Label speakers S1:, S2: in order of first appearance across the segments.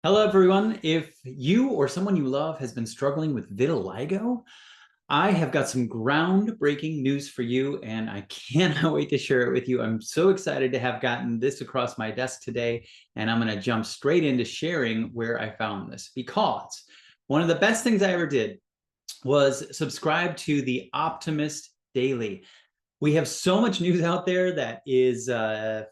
S1: Hello, everyone. If you or someone you love has been struggling with vitiligo, I have got some groundbreaking news for you, and I cannot wait to share it with you. I'm so excited to have gotten this across my desk today, and I'm going to jump straight into sharing where I found this because one of the best things I ever did was subscribe to the Optimist Daily. We have so much news out there that is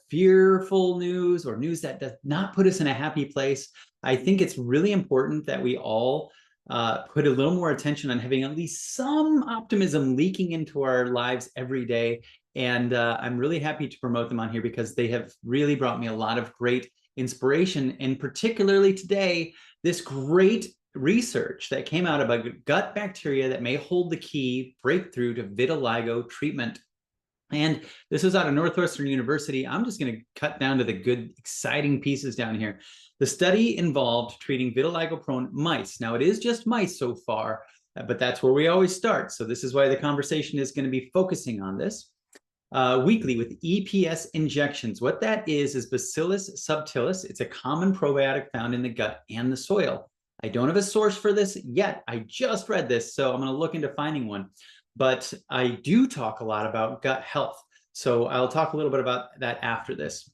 S1: fearful news or news that does not put us in a happy place. I think it's really important that we all put a little more attention on having at least some optimism leaking into our lives every day. And I'm really happy to promote them on here because they have really brought me a lot of great inspiration. And particularly today, this great research that came out about gut bacteria that may hold the key breakthrough to vitiligo treatment. And this was out of Northwestern University. I'm just going to cut down to the good, exciting pieces down here. The study involved treating vitiligo-prone mice. Now, it is just mice so far, but that's where we always start. So this is why the conversation is going to be focusing on this. Weekly with EPS injections. What that is Bacillus subtilis. It's a common probiotic found in the gut and the soil. I don't have a source for this yet. I just read this, so I'm going to look into finding one. But I do talk a lot about gut health. So I'll talk a little bit about that after this.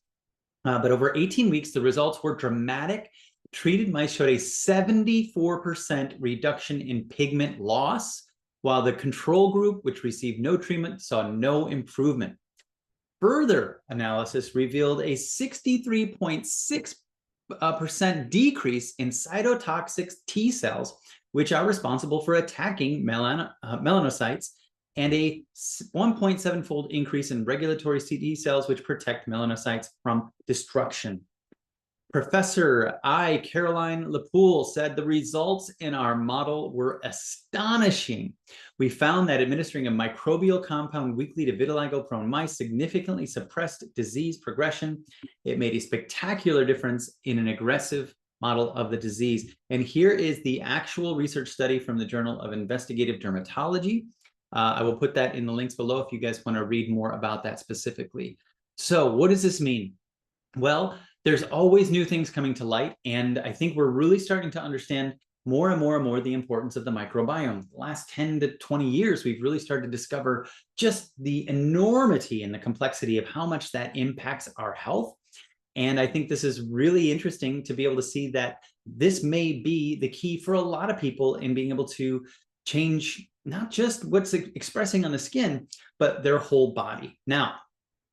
S1: But over 18 weeks, the results were dramatic. Treated mice showed a 74% reduction in pigment loss, while the control group, which received no treatment, saw no improvement. Further analysis revealed a 63.6% decrease in cytotoxic T cells, which are responsible for attacking melanocytes, and a 1.7-fold increase in regulatory CD cells, which protect melanocytes from destruction. Professor Caroline Lepoule said the results in our model were astonishing. We found that administering a microbial compound weekly to vitiligo-prone mice significantly suppressed disease progression. It made a spectacular difference in an aggressive model of the disease. And here is the actual research study from the Journal of Investigative Dermatology. I will put that in the links below if you guys want to read more about that specifically. So what does this mean? Well, there's always new things coming to light, and I think we're really starting to understand more and more and more the importance of the microbiome. The last 10 to 20 years, we've really started to discover just the enormity and the complexity of how much that impacts our health. And I think this is really interesting to be able to see that this may be the key for a lot of people in being able to change not just what's expressing on the skin, but their whole body. Now,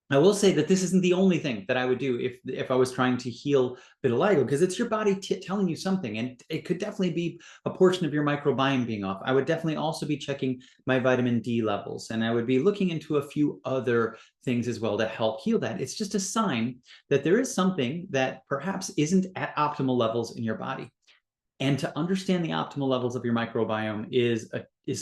S1: I will say that this isn't the only thing that I would do if I was trying to heal vitiligo, because it's your body telling you something, and it could definitely be a portion of your microbiome being off. I would definitely also be checking my vitamin D levels, and I would be looking into a few other things as well to help heal that. It's just a sign that there is something that perhaps isn't at optimal levels in your body. And to understand the optimal levels of your microbiome is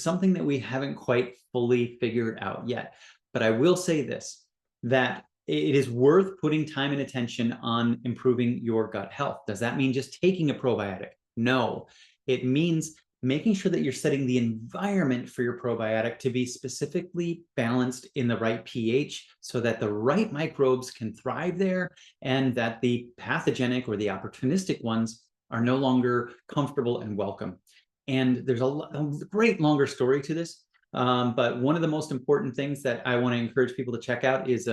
S1: something that we haven't quite fully figured out yet. But I will say this, that it is worth putting time and attention on improving your gut health. Does that mean just taking a probiotic? No, it means making sure that you're setting the environment for your probiotic to be specifically balanced in the right pH so that the right microbes can thrive there and that the pathogenic or the opportunistic ones are no longer comfortable and welcome. And there's a great longer story to this. But one of the most important things that I want to encourage people to check out is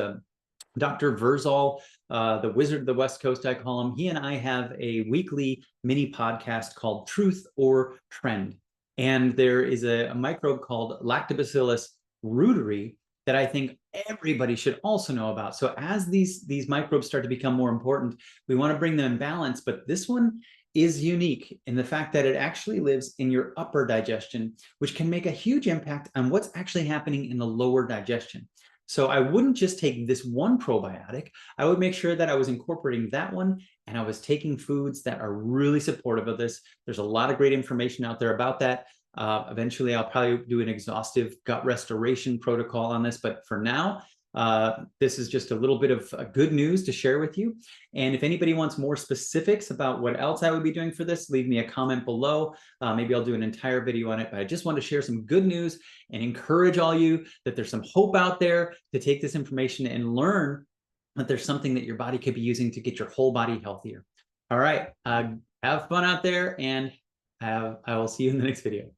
S1: Dr. Verzal, the Wizard of the West Coast, I call him. He and I have a weekly mini podcast called Truth or Trend. And there is a microbe called Lactobacillus reuteri that I think everybody should also know about. So as these microbes start to become more important, we want to bring them in balance. But this one is unique in the fact that it actually lives in your upper digestion, which can make a huge impact on what's actually happening in the lower digestion. So I wouldn't just take this one probiotic. I would make sure that I was incorporating that one and I was taking foods that are really supportive of this. There's a lot of great information out there about that. Eventually, I'll probably do an exhaustive gut restoration protocol on this. But for now, this is just a little bit of good news to share with you. And if anybody wants more specifics about what else I would be doing for this, leave me a comment below. Maybe I'll do an entire video on it, but I just want to share some good news and encourage all you that there's some hope out there to take this information and learn that there's something that your body could be using to get your whole body healthier. All right. have fun out there, and I will see you in the next video.